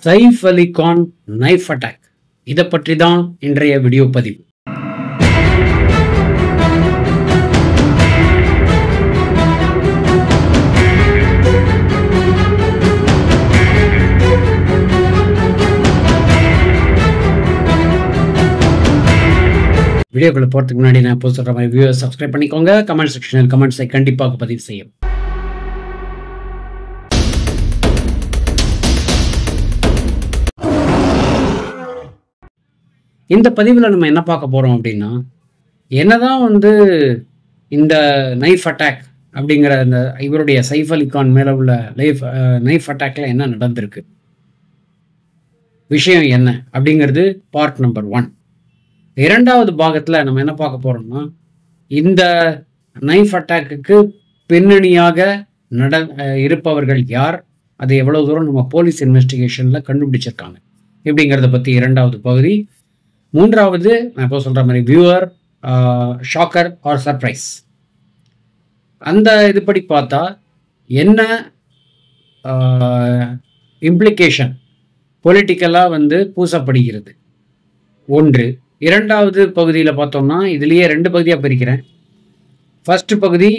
Saif Ali Khan knife attack, இதை பற்றி தான் இன்றைய வீடியோ பதிவு. வீடியோக்குள்ள போகிறதுக்கு முன்னாடி நான் இப்போ சொல்கிற மாதிரி வியூவர்ஸ் சப்ஸ்கிரைப் பண்ணிக்கோங்க. கமெண்ட் செக்ஷனில் கமெண்ட்ஸை கண்டிப்பாக பதிவு செய்யும். இந்த பதிவில் நம்ம என்ன பார்க்க போகிறோம் அப்படின்னா, என்னதான் இந்த நைஃப் அட்டாக் அப்படிங்கிற இந்த இவருடைய சைஃப் அலி கான் மேலே உள்ள நைஃப் அட்டாக்ல என்ன நடந்திருக்கு, விஷயம் என்ன அப்படிங்கிறது பார்ட் நம்பர் 1. இரண்டாவது பாகத்தில் நம்ம என்ன பார்க்க போகிறோம்னா, இந்த நைஃப் அட்டாக்குக்கு பின்னணியாக இருப்பவர்கள் யார், அது எவ்வளோ தூரம் நம்ம போலீஸ் இன்வெஸ்டிகேஷனில் கண்டுபிடிச்சிருக்காங்க இப்படிங்கிறத பற்றி இரண்டாவது பகுதி. மூன்றாவது நான் இப்போ சொல்கிற மாதிரி வியூவர் ஷாக்கர் ஆர் சர்ப்ரைஸ். அந்த இதுபடி பார்த்தா என்ன இம்ப்ளிகேஷன் பொலிட்டிக்கலாக பூசப்படுகிறது ஒன்று. இரண்டாவது பகுதியில் பார்த்தோம்னா இதுலேயே 2 பகுதியாக பிரிக்கிறேன். ஃபர்ஸ்ட் பகுதி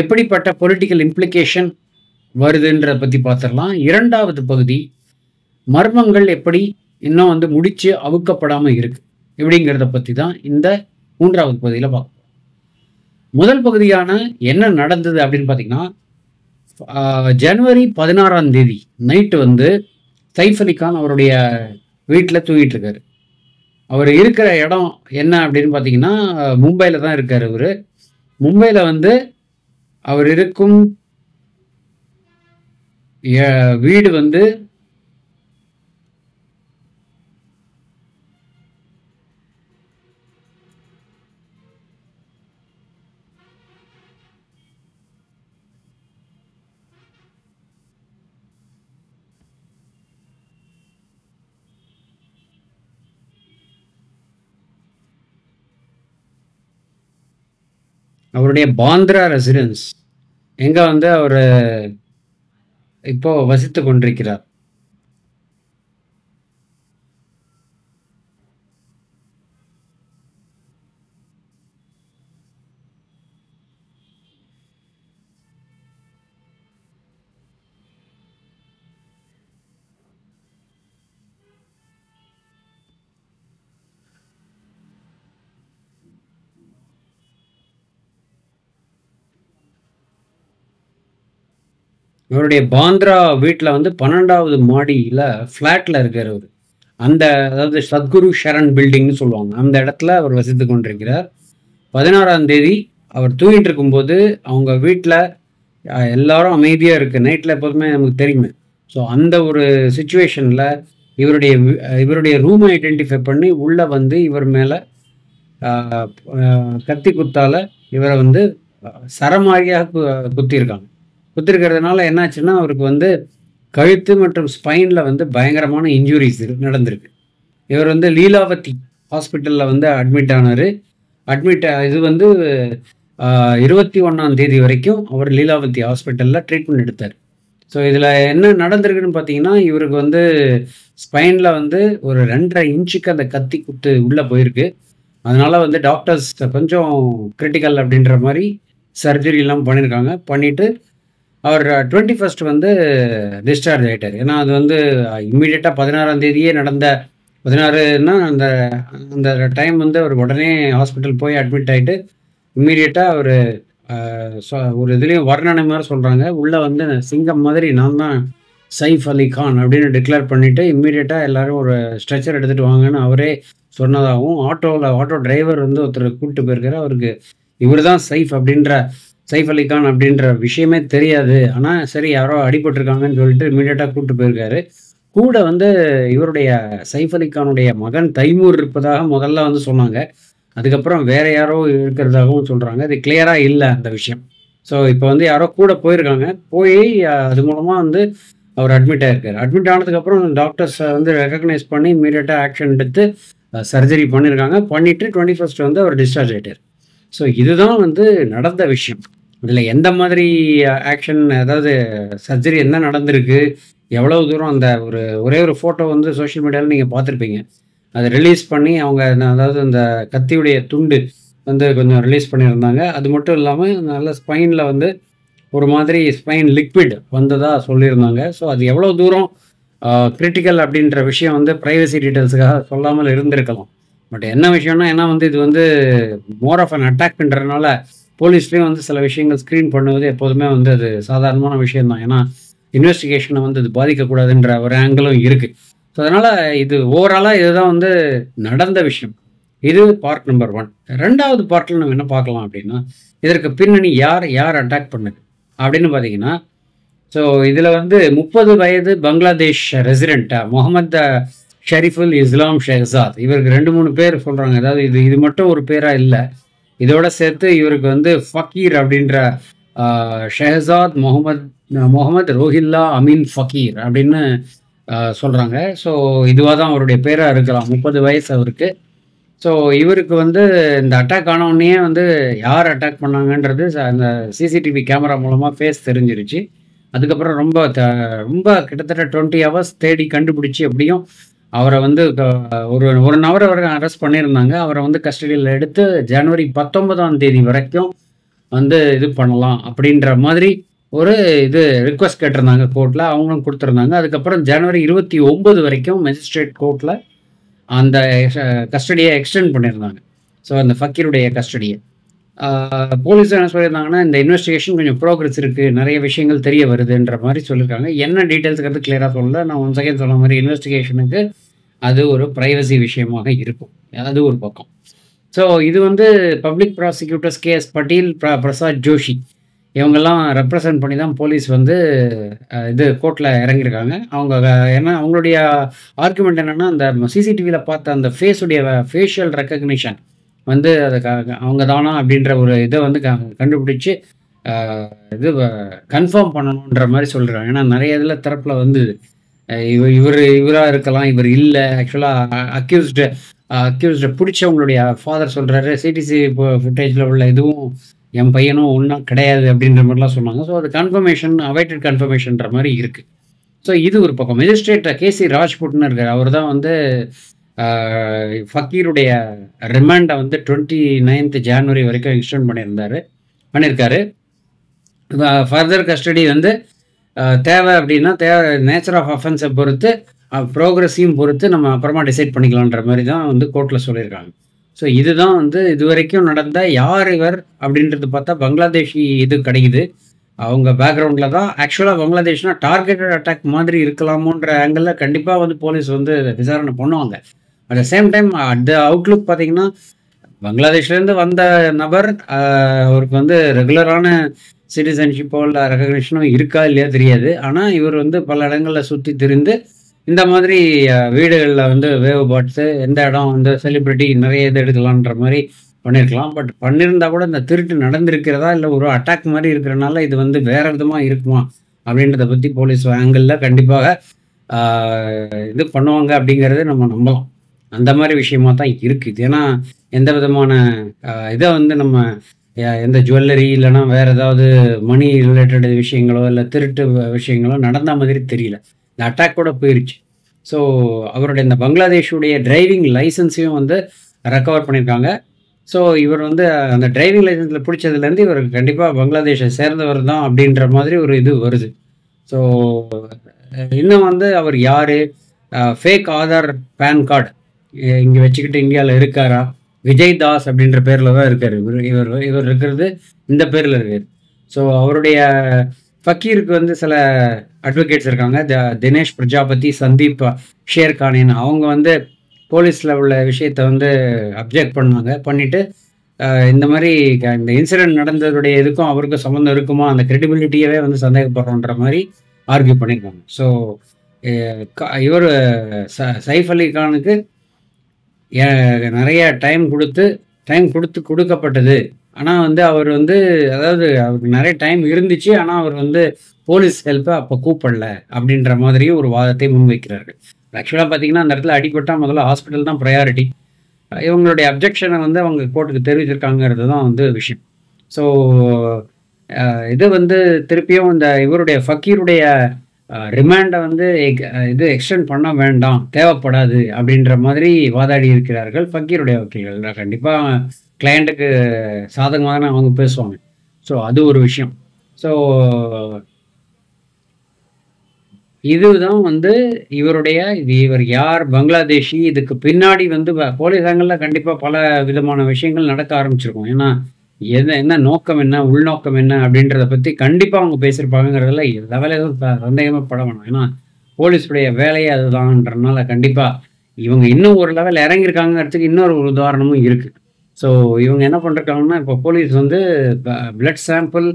எப்படிப்பட்ட பொலிட்டிக்கல் இம்ப்ளிகேஷன் வருதுன்றதை பற்றி பார்த்துடலாம். இரண்டாவது பகுதி மர்மங்கள் எப்படி இன்னும் முடிச்சு அவுக்கப்படாமல் இருக்கு இப்படிங்கிறத பற்றி தான் இந்த மூன்றாவது பகுதியில் பார்க்கணும். முதல் பகுதியான என்ன நடந்தது அப்படின்னு பார்த்தீங்கன்னா, ஜனவரி 16ஆம் தேதி நைட்டு சைஃப் அலி கான் அவருடைய வீட்டில் தூங்கிட்டு இருக்காரு. அவர் இருக்கிற இடம் என்ன அப்படின்னு பார்த்தீங்கன்னா, மும்பையில் தான் இருக்கார். அவர் மும்பையில் அவர் இருக்கும் வீடு அவருடைய பாந்திரா ரெசிடென்ஸ் எங்கே அவர் இப்போ வசித்து கொண்டிருக்கிறார். இவருடைய பாந்திரா வீட்டில் 12வது மாடியில் ஃப்ளாட்டில் இருக்கார் அவர். அதாவது சத்குரு ஷரண் பில்டிங்னு சொல்லுவாங்க, அந்த இடத்துல அவர் வசித்து கொண்டிருக்கிறார். 16ஆம் தேதி அவர் தூங்கிட்டு இருக்கும்போது அவங்க வீட்டில் எல்லாரும் அமைதியாக இருக்குது. நைட்டில் எப்போதுமே நமக்கு தெரியுமே. ஸோ அந்த ஒரு சுச்சுவேஷனில் இவருடைய ரூமை ஐடென்டிஃபை பண்ணி உள்ளே இவர் மேலே கத்தி குத்தால் இவரை சரமாரியாக குத்திருக்கிறதுனால என்னாச்சுன்னா, அவருக்கு கழுத்து மற்றும் ஸ்பைனில் பயங்கரமான இன்ஜுரிஸ் நடந்திருக்கு. இவர் லீலாவதி ஹாஸ்பிட்டலில் அட்மிட் ஆனார். இது 21ஆம் தேதி வரைக்கும் அவர் லீலாவதி ஹாஸ்பிட்டலில் ட்ரீட்மெண்ட் எடுத்தார். ஸோ இதில் என்ன நடந்திருக்குன்னு பார்த்தீங்கன்னா, இவருக்கு ஸ்பைனில் ஒரு 2.5 இன்ச்சுக்கு அந்த கத்தி குத்து உள்ளே போயிருக்கு. அதனால் டாக்டர்ஸ் கொஞ்சம் கிரிட்டிக்கல் அப்படின்ற மாதிரி சர்ஜரிலாம் பண்ணியிருக்காங்க. பண்ணிவிட்டு அவர் 21st டிஸ்சார்ஜ் ஆகிட்டார். ஏன்னா அது இம்மிடியட்டாக 16ஆம் தேதியே நடந்த 16ன்னா அந்த டைம் அவர் உடனே ஹாஸ்பிட்டல் போய் அட்மிட் ஆகிட்டு இம்மிடியட்டாக அவர் ஒரு இதுலேயும் வர்ணனை மாதிரி சொல்கிறாங்க, உள்ளே சிங்கம் மாதிரி நான் தான் சைஃப் அலி கான் அப்படின்னு டிக்ளேர் பண்ணிவிட்டு இம்மிடியட்டாக எல்லோரும் ஒரு ஸ்ட்ரெச்சர் எடுத்துகிட்டு வாங்கன்னு அவரே சொன்னதாகவும், ஆட்டோ டிரைவர் ஒருத்தர் கூப்பிட்டு போயிருக்காரு. அவருக்கு இவர் தான் சைஃப் அலி கான் அப்படின்ற விஷயமே தெரியாது. ஆனால் சரி யாரோ அடிபட்டிருக்காங்கன்னு சொல்லிட்டு இமீடியட்டாக கூப்பிட்டு போயிருக்காரு. கூட இவருடைய சைஃப் அலி கானுடைய மகன் தைமூர் இருப்பதாக முதல்ல சொன்னாங்க. அதுக்கப்புறம் வேற யாரோ இருக்கிறதாகவும் சொல்கிறாங்க. அது கிளியராக இல்லை அந்த விஷயம். ஸோ இப்போ யாரோ கூட போயிருக்காங்க. போய் அது மூலமாக அவர் அட்மிட் ஆகிருக்காரு. அட்மிட் ஆனதுக்கப்புறம் டாக்டர்ஸ் ரெக்கக்னைஸ் பண்ணி இமீடியட்டாக ஆக்ஷன் எடுத்து சர்ஜரி பண்ணியிருக்காங்க. பண்ணிவிட்டு 21st அவர் டிஸ்சார்ஜ் ஆகிட்டார். ஸோ இதுதான் நடந்த விஷயம். இதில் எந்த மாதிரி ஆக்ஷன், அதாவது சர்ஜரி என்ன நடந்திருக்கு, எவ்வளவு தூரம் அந்த ஒரே ஒரு ஃபோட்டோ வந்து சோஷியல் மீடியாவில் நீங்கள் பார்த்துருப்பீங்க. அதை ரிலீஸ் பண்ணி அவங்க அதாவது அந்த கத்தியுடைய துண்டு வந்து கொஞ்சம் ரிலீஸ் பண்ணியிருந்தாங்க. அது மட்டும் இல்லாமல் நல்ல ஸ்பைனில் வந்து ஒரு மாதிரி ஸ்பைன் லிக்விட் வந்ததா சொல்லியிருந்தாங்க. ஸோ அது எவ்வளோ தூரம் கிரிட்டிக்கல் அப்படின்ற விஷயம் வந்து ப்ரைவசி டீட்டெயில்ஸுக்காக சொல்லாமல் இருந்திருக்கலாம். பட் என்ன விஷயம்னா, ஏன்னா வந்து இது வந்து மோர் ஆஃப் அன் அட்டாக்ன்றதுனால போலீஸ்லேயும் வந்து சில விஷயங்கள் ஸ்க்ரீன் பண்ணுவது எப்போதுமே வந்து அது சாதாரணமான விஷயம் தான். ஏன்னா இன்வெஸ்டிகேஷனை வந்து அது பாதிக்கக்கூடாதுன்ற ஒரு ஆங்கிளும் இருக்குது. ஸோ அதனால் இது ஓவராலாக இதுதான் வந்து நடந்த விஷயம். இது பார்ட் நம்பர் 1. 2வது பார்ட்டில் நம்ம என்ன பார்க்கலாம் அப்படின்னா, இதற்கு பின்னணி யார் யார் அட்டாக் பண்ணுது அப்படின்னு பார்த்தீங்கன்னா, ஸோ இதில் வந்து 30 வயது பங்களாதேஷ் ரெசிடென்ட் முகமது ஷரீஃபுல் இஸ்லாம் ஷெஹசாத், இவருக்கு 2-3 பேர் சொல்கிறாங்க. அதாவது இது மட்டும் ஒரு பேராக இல்லை, இதோட சேர்த்து இவருக்கு வந்து ஃபக்கீர் அப்படின்ற ஷெஹசாத் முகமது ரோஹில்லா அமீன் ஃபக்கீர் அப்படின்னு சொல்கிறாங்க. ஸோ இதுவாக தான் அவருடைய பேராக இருக்கலாம். 30 வயசு அவருக்கு. ஸோ இவருக்கு வந்து இந்த அட்டாக் ஆனவுடனே வந்து யார் அட்டாக் பண்ணாங்கன்றது அந்த சிசிடிவி கேமரா மூலமாக ஃபேஸ் தெரிஞ்சிருச்சு. அதுக்கப்புறம் ரொம்ப கிட்டத்தட்ட 20 ஹவர்ஸ் தேடி கண்டுபிடிச்சி எப்படியும் அவரை வந்து ஒரு 1 ஹவர் வரைக்கும் அரெஸ்ட் பண்ணியிருந்தாங்க. அவரை வந்து கஸ்டடியில் எடுத்து ஜனவரி 19ஆம் தேதி வரைக்கும் வந்து இது பண்ணலாம் அப்படின்ற மாதிரி ஒரு ரிக்வஸ்ட் கேட்டிருந்தாங்க கோர்ட்டில். அவங்களும் கொடுத்துருந்தாங்க. அதுக்கப்புறம் ஜனவரி 29 வரைக்கும் மெஜிஸ்ட்ரேட் கோர்ட்டில் அந்த கஸ்டடியை எக்ஸ்டெண்ட் பண்ணியிருந்தாங்க. ஸோ அந்த ஃபக்கீருடைய கஸ்டடியை போலீஸ் என்ன சொல்லியிருந்தாங்கன்னா, இந்த இன்வெஸ்டிகேஷன் கொஞ்சம் ப்ரோக்ரஸ் இருக்குது, நிறைய விஷயங்கள் தெரிய வருதுன்ற மாதிரி சொல்லியிருக்காங்க. என்ன டீட்டெயில்ஸுங்கிறது கிளியராக சொல்லல. நான் ஒன் செகண்ட் சொன்ன மாதிரி இன்வெஸ்டிகேஷனுக்கு அது ஒரு ப்ரைவசி விஷயமாக இருக்கும். அது ஒரு பக்கம். ஸோ இது வந்து public prosecutors K S Patil, Prasad Joshi இவங்கெல்லாம் ரெப்ரசன்ட் பண்ணி தான் போலீஸ் வந்து கோர்ட்டில் இறங்கியிருக்காங்க. ஏன்னா அவங்களுடைய ஆர்குமெண்ட் என்னென்னா, அந்த சிசிடிவியில் பார்த்த அந்த ஃபேஷியல் ரெக்கக்னிஷன் வந்து அவங்க தானா அப்படின்ற ஒரு இதை வந்து கண்டுபிடிச்சி கன்ஃபார்ம் பண்ணணுன்ற மாதிரி சொல்கிறாங்க. ஏன்னா நிறைய இதில் தரப்பில் வந்து இவராக இருக்கலாம், இவர் இல்லை. ஆக்சுவலாக அக்யூஸ்டை பிடிச்சவங்களுடைய ஃபாதர் சொல்கிறாரு, சிடிசி ஃபுட்டேஜில் உள்ள இதுவும் என் பையனும் ஒன்றும் கிடையாது அப்படின்ற மாதிரிலாம் சொன்னாங்க. ஸோ அது அவைட்டட் கன்ஃபர்மேஷன்ற மாதிரி இருக்குது. ஸோ இது ஒரு பக்கம். மெஜிஸ்ட்ரேட் கேசி ராஜ்புட்னு இருக்கார். அவர் தான் வந்து ஃபக்கீருடைய ரிமாண்டை வந்து 29th ஜான்வரி வரைக்கும் எக்ஸ்டெண்ட் பண்ணியிருக்காரு. ஃபர்தர் கஸ்டடி வந்து தேவை அப்படின்னா நேச்சர் ஆஃப் அஃபென்ஸை பொறுத்து ப்ரோக்ரஸையும் பொறுத்து நம்ம அப்புறமா டிசைட் பண்ணிக்கலான்ற மாதிரி தான் வந்து கோர்ட்டில் சொல்லியிருக்காங்க. ஸோ இதுதான் வந்து இது வரைக்கும் நடந்த யார் இவர் அப்படின்றது பார்த்தா பங்களாதேஷி இது கிடைக்குது. அவங்க பேக்ரவுண்டில் தான் ஆக்சுவலாக பங்களாதேஷ்னா டார்கெட்டட் அட்டாக் மாதிரி இருக்கலாமோன்ற ஆங்கிளில் கண்டிப்பாக வந்து போலீஸ் வந்து விசாரணை பண்ணுவாங்க. அட் த சேம் டைம் அந்த அவுட்லுக் பார்த்தீங்கன்னா, பங்களாதேஷ்லேருந்து வந்த நபர் அவருக்கு வந்து ரெகுலரான சிட்டிசன்ஷிப்போ இல்லை ரெகக்னிஷனோ இருக்கா இல்லையா தெரியாது. ஆனால் இவர் வந்து பல இடங்களில் சுற்றி திரிந்து இந்த மாதிரி வீடுகளில் வந்து வேவ்பாட்ஸு எந்த இடம் வந்து செலிப்ரிட்டி நிறைய இது எடுக்கலான்ற மாதிரி பண்ணியிருக்கலாம். பட் பண்ணியிருந்தா கூட இந்த திருட்டு நடந்திருக்கிறதா இல்லை ஒரு அட்டாக் மாதிரி இருக்கிறனால இது வந்து வேறு விதமாக இருக்குமா அப்படின்றத பற்றி போலீஸ் ஆங்கிளில் கண்டிப்பாக இது பண்ணுவாங்க அப்படிங்கிறது நம்ம நம்பலாம். அந்த மாதிரி விஷயமா தான் இருக்குது. ஏன்னா எந்த விதமான இதை வந்து நம்ம எந்த ஜுவல்லரி இல்லைனா வேறு ஏதாவது மணி ரிலேட்டட் விஷயங்களோ இல்லை திருட்டு விஷயங்களோ நடந்த மாதிரி தெரியல. இந்த அட்டாக் கூட போயிருச்சு. ஸோ அவருடைய இந்த பங்களாதேஷுடைய டிரைவிங் லைசன்ஸையும் வந்து ரெக்கவர் பண்ணியிருக்காங்க. ஸோ இவர் வந்து அந்த டிரைவிங் லைசன்ஸில் பிடிச்சதுலேருந்து இவர் கண்டிப்பாக பங்களாதேஷை சேர்ந்தவர் தான் அப்படின்ற மாதிரி ஒரு இது வருது. ஸோ இன்னும் வந்து அவர் யார், ஃபேக் ஆதார் பேன் கார்டு இங்கே வச்சுக்கிட்டு இந்தியாவில் இருக்காரா, விஜய் தாஸ் அப்படின்ற பேரில் தான் இருக்கார். இவர் இருக்கிறது இந்த பேரில் இருக்கார். ஸோ அவருடைய ஃபக்கீருக்கு வந்து சில அட்வொகேட்ஸ் இருக்காங்க. தினேஷ் பிரஜாபதி, சந்தீப் ஷேர்கானின். அவங்க வந்து போலீஸில் உள்ள விஷயத்தை வந்து அப்ஜெக்ட் பண்ணிவிட்டு இந்த மாதிரி இந்த இன்சிடென்ட் நடந்ததுடைய இதுக்கும் அவருக்கும் சம்மந்தம் இருக்குமா, அந்த கிரெடிபிலிட்டியவே வந்து சந்தேகப்படுறோன்ற மாதிரி ஆர்கியூ பண்ணியிருக்காங்க. ஸோ இவர் சைஃப் அலி கானுக்கு நிறைய டைம் கொடுக்கப்பட்டது. ஆனால் வந்து அவர் வந்து அதாவது அவருக்கு நிறைய டைம் இருந்துச்சு, ஆனால் அவர் வந்து போலீஸ் ஹெல்ப்பை அப்போ கூப்பிடல அப்படின்ற மாதிரியும் ஒரு வாதத்தை முன்வைக்கிறார்கள். ஆக்சுவலாக பார்த்தீங்கன்னா அந்த இடத்துல அடிபட்டால் முதல்ல ஹாஸ்பிட்டல் தான் ப்ரையாரிட்டி. இவங்களுடைய அப்ஜெக்ஷனை வந்து அவங்க கோர்ட்டுக்கு தெரிவிச்சிருக்காங்கிறது தான் வந்து விஷயம். ஸோ இது வந்து திருப்பியும் இந்த இவருடைய ஃபக்கீருடைய ரிமாண்டை வந்து இது எக்ஸ்டெண்ட் பண்ண வேண்டாம், தேவைப்படாது அப்படின்ற மாதிரி வாதாடி இருக்கிறார்கள் ஃபக்கீருடைய வக்கீல்கள். கண்டிப்பாக கிளையண்ட்டுக்கு சாதகமாக தான் அவங்க பேசுவாங்க. ஸோ அது ஒரு விஷயம். ஸோ இதுதான் வந்து இவர் யார், பங்களாதேஷி, இதுக்கு பின்னாடி வந்து போலீஸாங்கள்ல கண்டிப்பாக பல விதமான விஷயங்கள் நடக்க ஆரம்பிச்சிருக்கும். ஏன்னா என்ன நோக்கம் என்ன, உள்நோக்கம் என்ன அப்படின்றத பற்றி கண்டிப்பாக அவங்க பேசியிருப்பாங்கிறதுல லெவல் எதுவும் சந்தேகமே பட வேணாம். ஏன்னா போலீஸுடைய வேலையே அதுதான்றனால கண்டிப்பாக இவங்க இன்னும் ஒரு லெவல் இறங்கியிருக்காங்கிறதுக்கு இன்னொரு உதாரணமும் இருக்குது. ஸோ இவங்க என்ன பண்ணிருக்காங்கன்னா, இப்போ போலீஸ் வந்து பிளட் சாம்பிள்,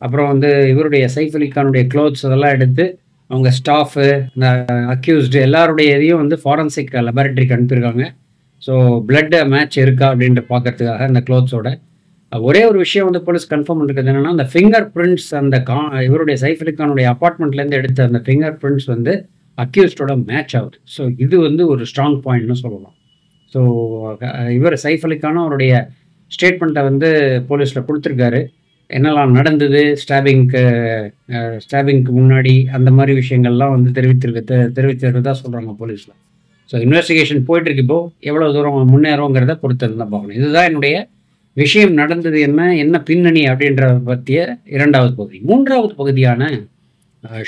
அப்புறம் வந்து இவருடைய சைஃப் அலி கானுடைய க்ளோத்ஸ் அதெல்லாம் எடுத்து அவங்க ஸ்டாஃபு, இந்த அக்யூஸ்டு எல்லாருடைய இதையும் வந்து ஃபாரன்சிக் லெபார்ட்டரிக்கு அனுப்பியிருக்காங்க. ஸோ பிளட் மேட்ச் இருக்கா அப்படின்ட்டு பார்க்கறதுக்காக அந்த க்ளோத்ஸோட. ஒரே ஒரு விஷயம் வந்து போலீஸ் கன்ஃபார்ம் பண்ணிருக்கிறது என்னன்னா, அந்த ஃபிங்கர் பிரிண்ட்ஸ் அந்த இவருடைய சைஃப் அலி கானுடைய அப்பார்ட்மெண்ட்லேருந்து எடுத்த அந்த ஃபிங்கர் பிரிண்ட்ஸ் வந்து அக்யூஸ்டோட மேட்ச் ஆகுது. ஸோ இது வந்து ஒரு ஸ்ட்ராங் பாயிண்ட்னு சொல்லலாம். ஸோ இவர் சைஃப் அலி கானும் அவருடைய ஸ்டேட்மெண்ட்டை வந்து போலீஸில் கொடுத்துருக்காரு. என்னெல்லாம் நடந்தது, ஸ்டாபிங்க்கு முன்னாடி அந்த மாதிரி விஷயங்கள்லாம் வந்து தெரிவித்திருக்கிறதா சொல்கிறாங்க போலீஸில். ஸோ இன்வெஸ்டிகேஷன் போயிட்டுருக்கு. இப்போது எவ்வளோ தூரம் முன்னேறோங்கிறத பொறுத்து தான் பார்க்கணும். இதுதான் என்னுடைய விஷயம் நடந்தது என்ன பின்னணி அப்படின்றத பற்றிய 2வது பகுதி. 3வது பகுதியான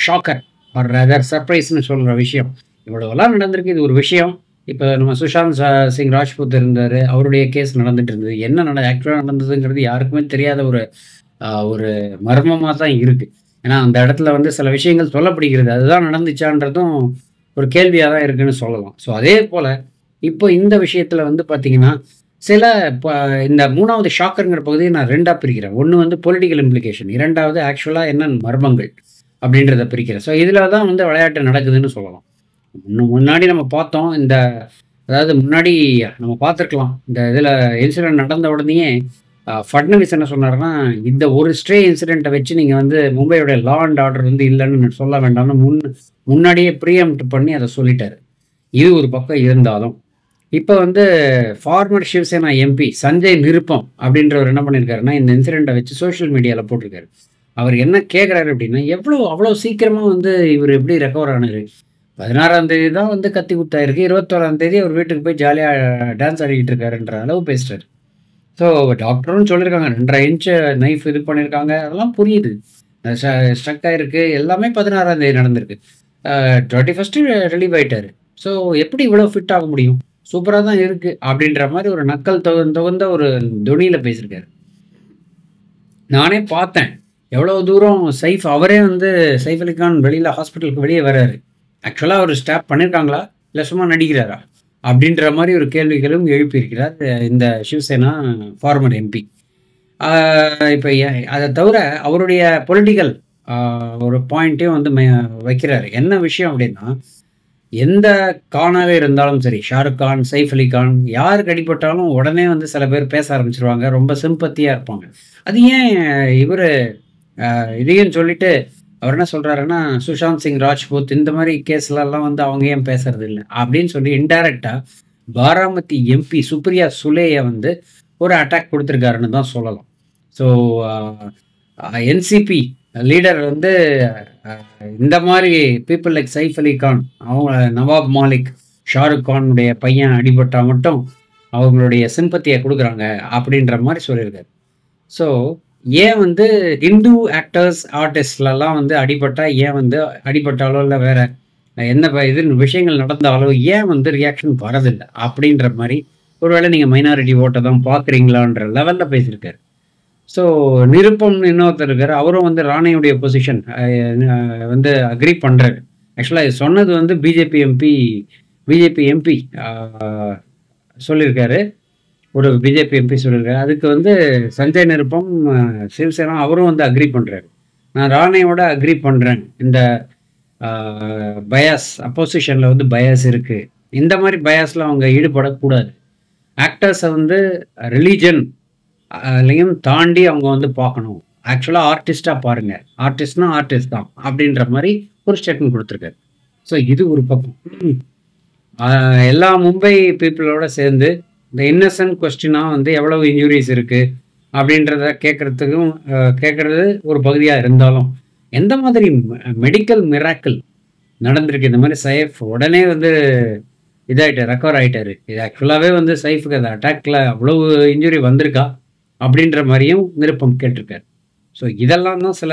ஷாக்கர் ஆர் ரதர் சர்ப்ரைஸ்னு சொல்கிற விஷயம். இவ்வளோலாம் நடந்திருக்கு, இது ஒரு விஷயம். இப்போ நம்ம சுஷாந்த் சிங் ராஜ்பூத் இருந்தார், அவருடைய கேஸ் நடந்துட்டு இருந்தது. என்ன ஆக்சுவலாக நடந்ததுங்கிறது யாருக்குமே தெரியாத ஒரு மர்மமாக தான் இருக்குது. ஏன்னா அந்த இடத்துல வந்து சில விஷயங்கள் சொல்லப்படுகிறது, அதுதான் நடந்துச்சான்றதும் ஒரு கேள்வியாக தான் இருக்குன்னு சொல்லலாம். ஸோ அதே போல் இப்போ இந்த விஷயத்தில் வந்து பார்த்திங்கன்னா இந்த 3வது ஷாக்கருங்கிற பகுதியை நான் 2ஆக பிரிக்கிறேன். ஒன்று வந்து பொலிட்டிக்கல் இம்ப்ளிகேஷன், 2வது ஆக்சுவலாக என்ன மர்மங்கள் அப்படின்றத பிரிக்கிறேன். ஸோ இதில் தான் வந்து விளையாட்டு நடக்குதுன்னு சொல்லலாம். முன்னாடி நம்ம பார்த்தோம், அதாவது முன்னாடி நம்ம பார்த்துருக்கலாம், இந்த இதில் இன்சிடென்ட் நடந்த உடனேயே ஃபட்னவிஸ் என்ன சொன்னார்னா, இந்த ஒரு ஸ்ட்ரே இன்சிடெண்ட்டை வச்சு நீங்கள் வந்து மும்பையோட லா அண்ட் ஆர்டர் வந்து இல்லைன்னு சொல்ல வேண்டாம்னு முன்னாடியே ப்ரீஎம்ப்ட் பண்ணி அதை சொல்லிட்டாரு. இது ஒரு பக்கம் இருந்தாலும் இப்போ வந்து ஃபார்மர் சிவசேனா எம்பி சஞ்சய் நிருப்பம் அப்படின்றவர் என்ன பண்ணியிருக்காருன்னா, இந்த இன்சிடெண்ட்டை வச்சு சோஷியல் மீடியாவில் போட்டிருக்காரு. அவர் என்ன கேட்குறாரு அப்படின்னா, அவ்வளோ சீக்கிரமாக வந்து இவர் எப்படி ரெக்கவர் ஆனார்? 16ஆம் தேதி தான் வந்து கத்தி குத்தாயிருக்கு, 21ஆம் தேதி அவர் வீட்டுக்கு போய் ஜாலியாக டான்ஸ் ஆடிக்கிட்டு இருக்காருன்ற அளவு பேசுகிறார். ஸோ டாக்டரும் சொல்லியிருக்காங்க, 2.5 இன்ச்சு நைஃப் இது பண்ணியிருக்காங்க, அதெல்லாம் புரியுது. ஸ்ட்ரக் ஆகிருக்கு, எல்லாமே 16ஆம் தேதி நடந்திருக்கு. 21 ரிலீவ் ஆகிட்டார். ஸோ எப்படி இவ்வளோ ஃபிட் ஆக முடியும்? சூப்பராக தான் இருக்குது அப்படின்ற மாதிரி ஒரு நக்கல் தகுந்த ஒரு துணியில் பேசியிருக்காரு. நானே பார்த்தேன் எவ்வளோ தூரம் அவரே வந்து சைஃப் அலி கான் வெளியில் ஹாஸ்பிட்டலுக்கு வெளியே வர்றாரு. ஆக்சுவலாக அவர் ஸ்டாப் பண்ணியிருக்காங்களா இல்லை சும்மா நடிக்கிறாரா அப்படின்ற மாதிரி ஒரு கேள்விகளும் எழுப்பியிருக்கிறார் இந்த சிவசேனா ஃபார்மர் எம்பி. இப்போ அதை தவிர அவருடைய பொலிட்டிக்கல் ஒரு பாயிண்ட்டையும் வந்து வைக்கிறாரு. என்ன விஷயம் அப்படின்னா, எந்த கானாக இருந்தாலும் சரி, ஷாருக் கான், சைஃப் அலி கான், யாருக்கு அடிபட்டாலும் உடனே வந்து சில பேர் பேச ஆரம்பிச்சிருவாங்க, ரொம்ப சிம்பத்தியாக இருப்பாங்க. அது ஏன் இவர் இதையும் சொல்லிட்டு அவர் என்ன சொல்கிறாருன்னா, சுஷாந்த் சிங் ராஜ்பூத் இந்த மாதிரி கேஸ்லலாம் வந்து அவங்க ஏன் பேசுறது இல்லை அப்படின்னு சொல்லி இன்டைரக்டாக பாராமதி எம்பி சுப்ரியா சுலேயை வந்து ஒரு அட்டாக் கொடுத்துருக்காருன்னு தான் சொல்லலாம். ஸோ என்சிபி லீடர் வந்து இந்த மாதிரி பீப்புள் லைக் சைஃப் அலி கான், அவங்க நவாப் மாலிக், ஷாருக் கானுடைய பையன் அடிபட்டால் மட்டும் அவங்களுடைய சிம்பத்தியை கொடுக்குறாங்க அப்படின்ற மாதிரி சொல்லியிருக்காரு. ஸோ ஏன் வந்து இந்து ஆக்டர்ஸ் ஆர்டிஸ்ட்லாம் வந்து ஏன் வந்து அடிபட்டாலோ இல்லை வேற என்ன விஷயங்கள் நடந்தாலோ ஏன் வந்து ரியாக்ஷன் வரதில்லை அப்படின்ற மாதிரி, ஒருவேளை நீங்கள் மைனாரிட்டி ஓட்டை தான் பார்க்குறீங்களான்ற லெவலில் பேசியிருக்காரு. ஸோ நிருப்பம் இன்னொருத்தர் இருக்கார், அவரும் வந்து ராணையுடைய பொசிஷன் வந்து அக்ரி பண்ணுறாரு. ஆக்சுவலாக இது சொன்னது வந்து பிஜேபி எம்பி சொல்லியிருக்காரு, ஒரு பிஜேபி எம்பி சொல்லியிருக்காரு. அதுக்கு வந்து சஞ்சய் நிருப்பம் சிவசேனா அவரும் வந்து அக்ரி பண்ணுறாரு. நான் ராணையோட அக்ரி பண்ணுறேன், இந்த பயாஸ் அப்போசிஷனில் வந்து பயாஸ் இருக்குது, இந்த மாதிரி பயாஸில் அவங்க ஈடுபடக்கூடாது. ஆக்டர்ஸை வந்து ரிலீஜன்லையும் தாண்டி அவங்க வந்து பார்க்கணும். ஆக்சுவலாக ஆர்டிஸ்டாக பாருங்கள், ஆர்டிஸ்ட்னா ஆர்டிஸ்ட் தான் அப்படின்ற மாதிரி ஒரு ஸ்டேட்மெண்ட் கொடுத்துருக்காரு. ஸோ இது ஒரு பக்கம். எல்லா மும்பை பீப்புளோட சேர்ந்து இந்த இன்னசென்ட் கொஸ்டினாக வந்து எவ்வளவு இன்ஜுரிஸ் இருக்குது அப்படின்றத கேட்குறது ஒரு பகுதியாக இருந்தாலும், எந்த மாதிரி மெடிக்கல் மிராக்கிள் நடந்திருக்கு? இந்த மாதிரி சைஃப் உடனே வந்து இதாயிட்டாரு, ரெக்கவர் ஆயிட்டாரு. இது ஆக்சுவலாவே வந்து சைஃப்க்கு அந்த அட்டாக்ல அவ்வளவு இன்ஜுரி வந்திருக்கா? அப்படின்ற மாரியும் விருப்பம் கேட்டிருக்காரு. ஸோ இதெல்லாம் தான் சில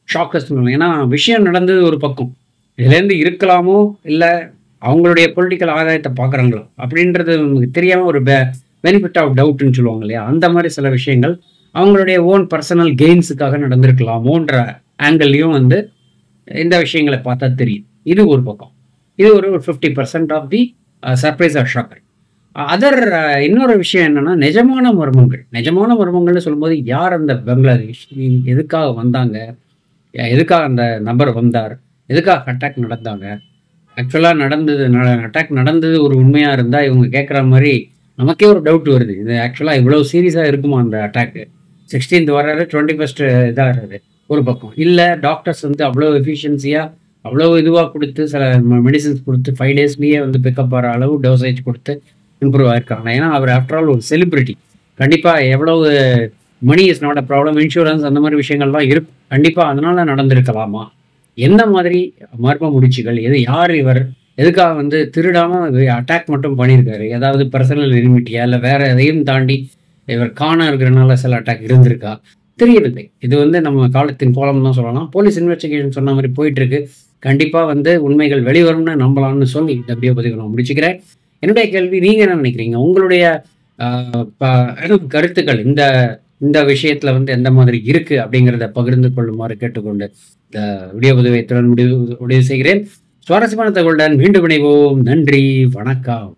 ஷாக்கர்ஸ் சொல்லலாம். ஏன்னா விஷயம் நடந்தது ஒரு பக்கம். இதுலேருந்து இருக்கலாமோ, இல்ல அவங்களுடைய பொலிட்டிக்கல் ஆதாயத்த பார்க்குறாங்களோ அப்படின்றது நமக்கு தெரியாம ஒரு பெனிஃபிட் ஆஃப் டவுட்ன்னு சொல்லுவாங்க இல்லையா? அந்த மாரி சில விஷயங்கள் அவங்களுடைய ஓன் பர்சனல் கெயின்ஸுக்காக நடந்திருக்கலாமோன்ற ஆங்கிள்லயும் வந்து இந்த விஷயங்கள பார்த்தா தெரியுது. இது ஒரு பக்கம். இது ஒரு 50% ஆஃப் தி சர்ப்ரைஸ் ஆர் ஷாக்கர். இன்னொரு விஷயம் என்னன்னா, நிஜமான மர்மங்கள். நிஜமான மர்மங்கள்னு சொல்லும்போது, யார் அந்த பங்களாதேஷ்? எதுக்காக வந்தாங்க? எதுக்காக அந்த நபர் வந்தார்? எதுக்காக அட்டாக் நடந்தாங்க? ஆக்சுவலா அட்டாக் நடந்தது ஒரு உண்மையா இருந்தா, இவங்க கேட்குற மாரி நமக்கே ஒரு டவுட் வருது. இது ஆக்சுவலா இவ்வளவு சீரியஸா இருக்குமா அந்த அட்டாக்கு? 16th வர்றாரு, 21st இதாகுறாரு ஒரு பக்கம். இல்ல டாக்டர்ஸ் வந்து அவ்வளோ எஃபிஷியன்சியா, அவ்வளோ இதுவா குடுத்து, சில மெடிசின்ஸ் குடுத்து 5 டேஸ்லயே வந்து பிக்கப் ஆற அளவு டோசேஜ் குடுத்து இம்ப்ரூவ் ஆயிருக்காங்க. ஏன்னா, அவர் ஆஃப்டர் ஆல் ஒரு செலிபிரிட்டி. கண்டிப்பா எவ்வளவு money is not a problem. Insurance அந்த மாரி விஷயங்கள்லாம் இருக்கும். கண்டிப்பா அதனால நடந்திருக்கலாமா? எந்த மாதிரி மர்ம முடிச்சுகள்? யார் இவர்? எதுக்காக வந்து திருடாம அட்டாக் மட்டும் பண்ணியிருக்காரு? ஏதாவது பர்சனல் எனிமிட்டியா? இல்ல வேற எதையும் தாண்டி இவர் காண இருக்கிறனால சில அட்டாக் இருந்திருக்கா? தெரியவில்லை. இது வந்து நம்ம காலத்தின் கோலம் தான் சொல்லலாம். போலீஸ் இன்வெஸ்டிகேஷன் சொன்ன மாரி போயிட்டு இருக்கு. கண்டிப்பா வந்து உண்மைகள் வெளிவரும்னு நம்பலாம்னு சொல்லி இந்த வீடியோ பதிவு நான் முடிச்சுக்கிறேன். என்னுடைய கேள்வி, நீங்க என்ன நினைக்கிறீங்க? உங்களுடைய அ ப கருத்துக்கள் இந்த இந்த விஷயத்துல வந்து எந்த மாதிரி இருக்கு அப்படிங்கிறத பகிர்ந்து கொள்ளுமாறு கேட்டுக்கொண்டு, இந்த வீடியோ பதிவை இத்துடன் முடிவு முடிவு செய்கிறேன். சுவாரஸ்யமான தகவலுடன் மீண்டும் இணைவோம். நன்றி, வணக்கம்.